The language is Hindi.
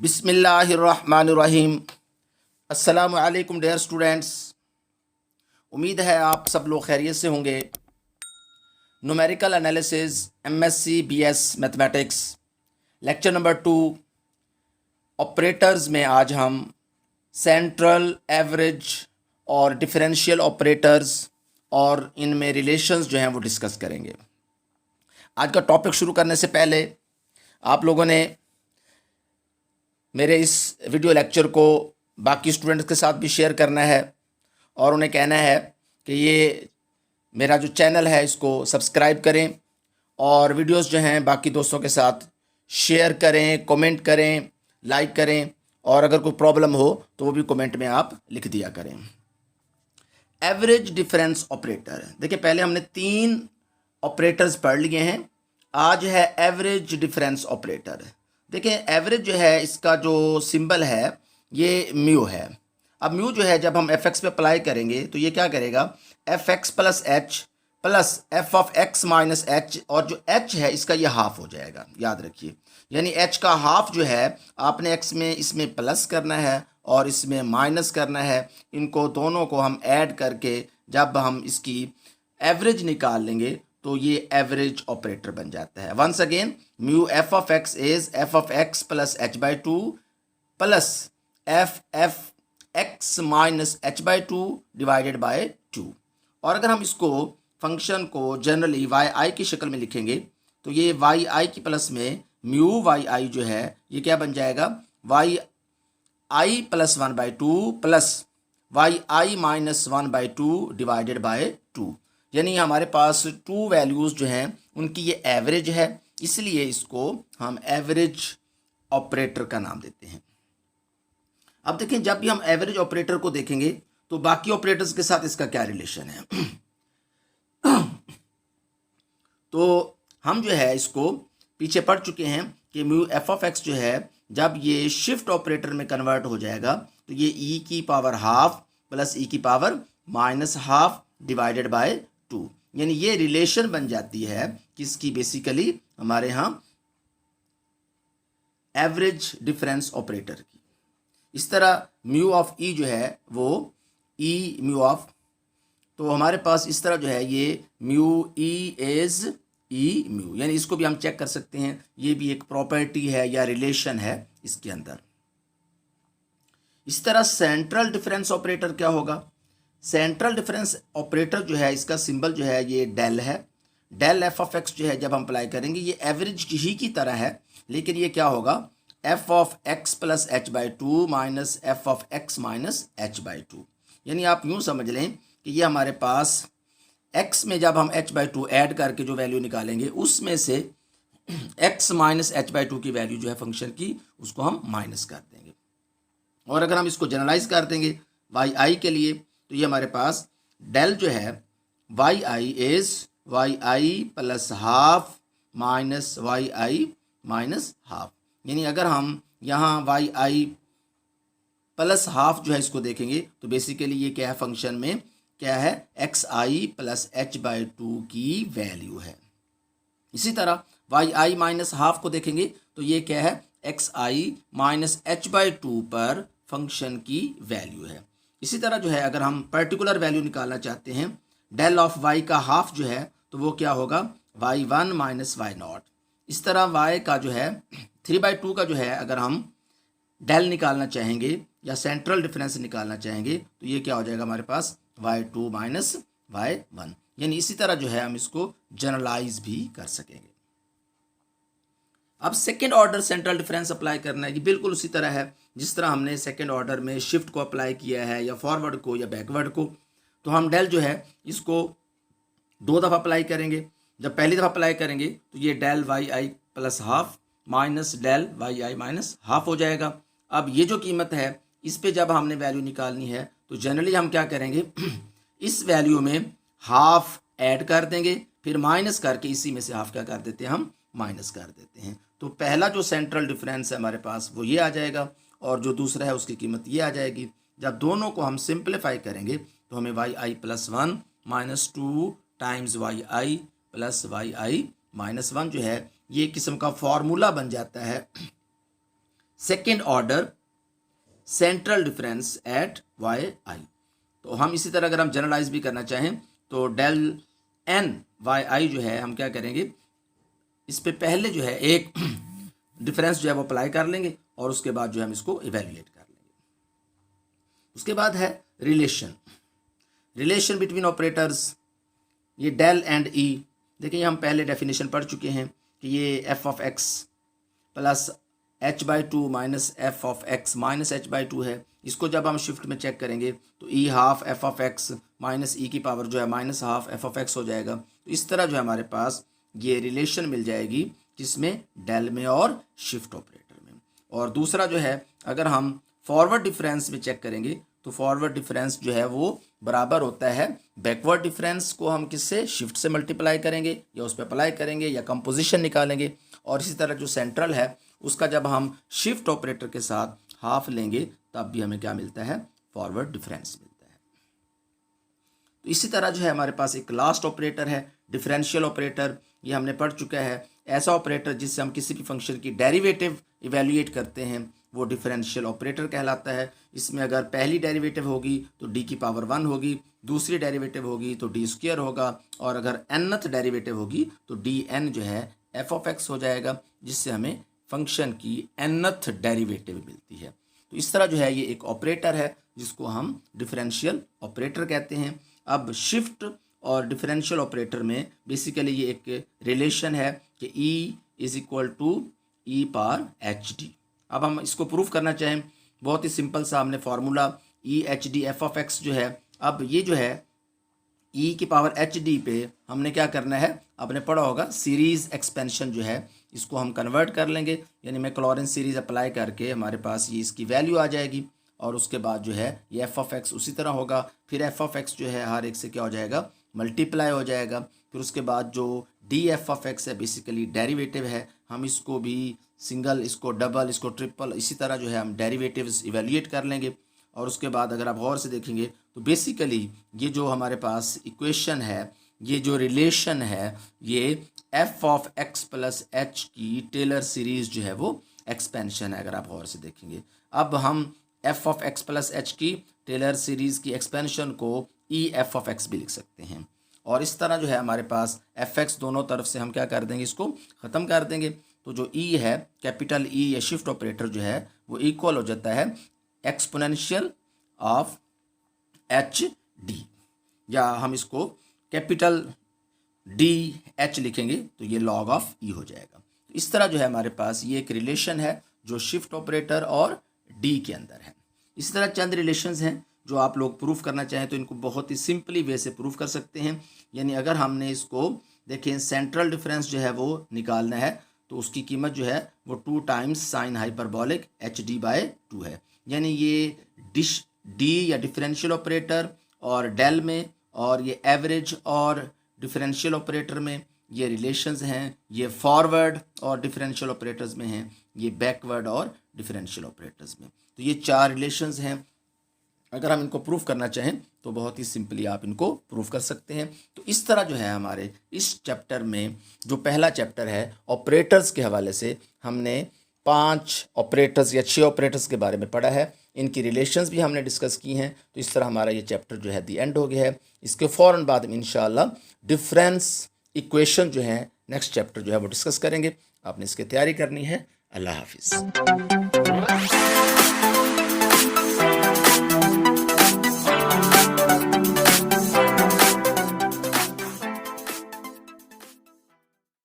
बिस्मिल्लाहिर्रहमानिर्रहीम। अस्सलामु अलैकुम डियर स्टूडेंट्स। उम्मीद है आप सब लोग खैरियत से होंगे। Numerical analysis MSc BS mathematics lecture number 2 operators में आज हम सेंट्रल, एवरेज और डिफरेंशियल ऑपरेटर्स और इनमें रिलेशंस जो हैं वो डिस्कस करेंगे। आज का टॉपिक शुरू करने से पहले आप लोगों ने मेरे इस वीडियो लेक्चर को बाकी स्टूडेंट्स के साथ भी शेयर करना है और उन्हें कहना है कि ये मेरा जो चैनल है इसको सब्सक्राइब करें और वीडियोस जो हैं बाकी दोस्तों के साथ शेयर करें, कमेंट करें, लाइक करें और अगर कोई प्रॉब्लम हो तो वो भी कमेंट में आप लिख दिया करें। एवरेज डिफरेंस ऑपरेटर, देखिए पहले हमने 3 ऑपरेटर्स पढ़ लिए हैं। आज है एवरेज डिफरेंस ऑपरेटर। देखिए एवरेज जो है इसका जो सिंबल है ये म्यू है। अब म्यू जो है जब हम एफ एक्स पे अप्लाई करेंगे तो ये क्या करेगा, F x plus H plus F of x minus H, और जो एच है इसका ये हाफ हो जाएगा, याद रखिए। यानी एच का हाफ जो है आपने एक्स में इसमें प्लस करना है और इसमें माइनस करना है। इनको दोनों को हम ऐड करके जब हम इसकी एवरेज निकाल लेंगे तो ये एवरेज ऑपरेटर बन जाता है। Once again mu f of x is f of x plus h by two plus f f x minus h by two divided by 2। और अगर हम इसको फंक्शन को जनरली वाई आई की शक्ल में लिखेंगे तो ये वाई आई की प्लस में म्यू वाई आई जो है ये क्या बन जाएगा, y i plus 1/2 plus y i minus 1/2 divided by 2। यानी हमारे पास 2 वैल्यूज़ जो हैं उनकी ये एवरेज है, इसलिए इसको हम एवरेज ऑपरेटर का नाम देते हैं। अब देखें जब भी हम एवरेज ऑपरेटर को देखेंगे तो बाकी ऑपरेटर्स के साथ इसका क्या रिलेशन है। तो हम जो है इसको पीछे पढ़ चुके हैं कि म्यू एफ ऑफ एक्स जो है जब ये शिफ्ट ऑपरेटर में कन्वर्ट हो जाएगा तो ये ई की पावर हाफ प्लस ई की power minus half divided by 2, यानी ये रिलेशन बन जाती है किसकी, बेसिकली हमारे यहाँ एवरेज डिफरेंस ऑपरेटर की। इस तरह म्यू ऑफ ई जो है वो ई म्यू ऑफ, तो हमारे पास इस तरह जो है ये mu E is E mu, यानी इसको भी हम चेक कर सकते हैं। ये भी एक प्रॉपर्टी है या रिलेशन है इसके अंदर। इस तरह सेंट्रल डिफरेंस ऑपरेटर क्या होगा, सेंट्रल डिफरेंस ऑपरेटर जो है इसका सिंबल जो है ये डेल है। डेल एफ ऑफ एक्स जो है जब हम अप्लाई करेंगे ये एवरेज ही की तरह है, लेकिन ये क्या होगा, F of x plus h by two minus f of x minus h by to. यानी आप यूँ समझ लें कि ये हमारे पास एक्स में जब हम एच बाई टू ऐड करके जो वैल्यू निकालेंगे उसमें से x minus h by to की वैल्यू जो है फंक्शन की उसको हम माइनस कर देंगे। और अगर हम इसको जनरलाइज कर देंगे वाई आई के लिए तो ये हमारे पास डेल जो है y i is y i plus half minus y i minus half. यानी अगर हम यहाँ वाई आई प्लस हाफ जो है इसको देखेंगे तो बेसिकली ये क्या है, फंक्शन में क्या है, x I plus h by to की वैल्यू है। इसी तरह वाई आई माइनस हाफ को देखेंगे तो ये क्या है, x I minus h by to पर फंक्शन की वैल्यू है। इसी तरह जो है अगर हम पर्टिकुलर वैल्यू निकालना चाहते हैं डेल ऑफ वाई का हाफ जो है तो वो क्या होगा, y1 माइनस वाई नॉट। इस तरह y का जो है 3/2 का जो है अगर हम डेल निकालना चाहेंगे या सेंट्रल डिफरेंस निकालना चाहेंगे तो ये क्या हो जाएगा हमारे पास y2 माइनस y1। यानी इसी तरह जो है हम इसको जनरलाइज भी कर सकेंगे। अब second order central difference apply करना है, ये बिल्कुल उसी तरह है जिस तरह हमने सेकेंड ऑर्डर में शिफ्ट को अप्लाई किया है या फॉरवर्ड को या बैकवर्ड को। तो हम डेल जो है इसको 2 दफ़ा अप्लाई करेंगे। जब पहली दफ़ा अप्लाई करेंगे तो ये del y i plus half minus del y i minus half हो जाएगा। अब ये जो कीमत है इस पे जब हमने वैल्यू निकालनी है तो जनरली हम क्या करेंगे, इस वैल्यू में हाफ ऐड कर देंगे, फिर माइनस करके इसी में से हाफ क्या कर देते हैं, हम माइनस कर देते हैं। तो पहला जो सेंट्रल डिफरेंस है हमारे पास वो ये आ जाएगा और जो दूसरा है उसकी कीमत ये आ जाएगी। जब दोनों को हम सिंप्लीफाई करेंगे तो हमें Y i plus 1 minus 2 times Y i plus y i minus 1 जो है ये किस्म का फॉर्मूला बन जाता है second order central difference at y i. तो हम इसी तरह अगर हम जनरलाइज भी करना चाहें तो डेल एन वाई आई जो है हम क्या करेंगे, इस पे पहले जो है एक डिफरेंस जो है वो अप्लाई कर लेंगे और उसके बाद जो है हम इसको इवेल्युएट कर लेंगे। उसके बाद है रिलेशन बिटवीन ऑपरेटर्स, ये डेल एंड ई। देखिए हम पहले डेफिनेशन पढ़ चुके हैं कि ये f of x plus h by two minus f of x minus h by two है। इसको जब हम शिफ्ट में चेक करेंगे तो E half f of x minus E की पावर जो है minus half f of x हो जाएगा। तो इस तरह जो है हमारे पास ये रिलेशन मिल जाएगी, किसमें, डेल में और शिफ्ट ऑपरेटर में। और दूसरा जो है अगर हम फॉरवर्ड डिफरेंस में चेक करेंगे तो फॉरवर्ड डिफरेंस जो है वो बराबर होता है बैकवर्ड डिफरेंस को हम किससे, शिफ्ट से मल्टीप्लाई करेंगे या उस पर अप्लाई करेंगे या कंपोजिशन निकालेंगे। और इसी तरह जो सेंट्रल है उसका जब हम शिफ्ट ऑपरेटर के साथ हाफ लेंगे तब भी हमें क्या मिलता है, फॉरवर्ड डिफरेंस मिलता है। तो इसी तरह जो है हमारे पास एक लास्ट ऑपरेटर है डिफरेंशियल ऑपरेटर। ये हमने पढ़ चुका है, ऐसा ऑपरेटर जिससे हम किसी भी फंक्शन की डेरिवेटिव इवेल्युएट करते हैं वो डिफरेंशियल ऑपरेटर कहलाता है। इसमें अगर पहली डेरिवेटिव होगी तो डी की पावर 1 होगी, दूसरी डेरिवेटिव होगी तो डी स्क्वायर होगा, और अगर nth डेरिवेटिव होगी तो डी एन जो है एफ ऑफ एक्स हो जाएगा, जिससे हमें फंक्शन की nth डेरिवेटिव मिलती है। तो इस तरह जो है ये एक ऑपरेटर है जिसको हम डिफरेंशियल ऑपरेटर कहते हैं। अब शिफ्ट और डिफरेंशियल ऑपरेटर में बेसिकली ये एक रिलेशन है कि e is equal to e power h d. अब हम इसको प्रूफ करना चाहें, बहुत ही सिंपल सा हमने formula E H D F of x जो है, अब ये जो है ई की पावर एच डी पे हमने क्या करना है, आपने पढ़ा होगा सीरीज एक्सपेंशन जो है इसको हम कन्वर्ट कर लेंगे, यानी मैक्लॉरिन सीरीज अप्लाई करके हमारे पास ये इसकी वैल्यू आ जाएगी। और उसके बाद जो है ये एफ ऑफ एक्स उसी तरह होगा, फिर एफ ऑफ एक्स जो है हर एक से क्या हो जाएगा, मल्टीप्लाई हो जाएगा। फिर उसके बाद जो डी एफ ऑफ एक्स है बेसिकली डेरिवेटिव है, हम इसको भी सिंगल, इसको डबल, इसको ट्रिपल, इसी तरह जो है हम डेरिवेटिव्स इवेल्युएट कर लेंगे। और उसके बाद अगर आप गौर से देखेंगे तो बेसिकली ये जो हमारे पास इक्वेशन है, ये जो रिलेशन है, ये f of x plus H की टेलर सीरीज जो है वो एक्सपेंशन है, अगर आप गौर से देखेंगे। अब हम F of x plus H की टेलर सीरीज की एक्सपेंशन को ई एफ ऑफ एक्स भी लिख सकते हैं। और इस तरह जो है हमारे पास एफ एक्स दोनों तरफ से हम क्या कर देंगे, इसको ख़त्म कर देंगे। तो जो ई है, कैपिटल ई या शिफ्ट ऑपरेटर जो है वो इक्वल हो जाता है एक्सपोनेंशियल ऑफ एच डी, या हम इसको कैपिटल डी एच लिखेंगे तो ये लॉग ऑफ ई हो जाएगा। तो इस तरह जो है हमारे पास ये एक रिलेशन है जो शिफ्ट ऑपरेटर और डी के अंदर है। इसी तरह चंद रिलेशंस हैं जो आप लोग प्रूफ करना चाहें तो इनको बहुत ही सिंपली वे से प्रूफ कर सकते हैं। यानी अगर हमने इसको देखें, सेंट्रल डिफरेंस जो है वो निकालना है तो उसकी कीमत जो है वो 2 times sine hyperbolic h d by 2 है। यानी ये डी या डिफरेंशियल ऑपरेटर और डेल में, और ये एवरेज और डिफरेंशियल ऑपरेटर में ये रिलेशंस हैं, ये फॉरवर्ड और डिफरेंशियल ऑपरेटर्स में हैं, ये बैकवर्ड और डिफरेंशियल ऑपरेटर्स में। तो ये 4 रिलेशंस हैं। अगर हम इनको प्रूफ करना चाहें तो बहुत ही सिंपली आप इनको प्रूफ कर सकते हैं। तो इस तरह जो है हमारे इस चैप्टर में, जो पहला चैप्टर है ऑपरेटर्स के हवाले से, हमने 5 ऑपरेटर्स या 6 ऑपरेटर्स के बारे में पढ़ा है। इनकी रिलेशंस भी हमने डिस्कस की हैं। तो इस तरह हमारा ये चैप्टर जो है दी एंड हो गया है। इसके फ़ौरन बाद में इंशाअल्लाह डिफरेंस इक्वेशन जो है नेक्स्ट चैप्टर जो है वो डिस्कस करेंगे। आपने इसकी तैयारी करनी है। अल्लाह हाफिज़।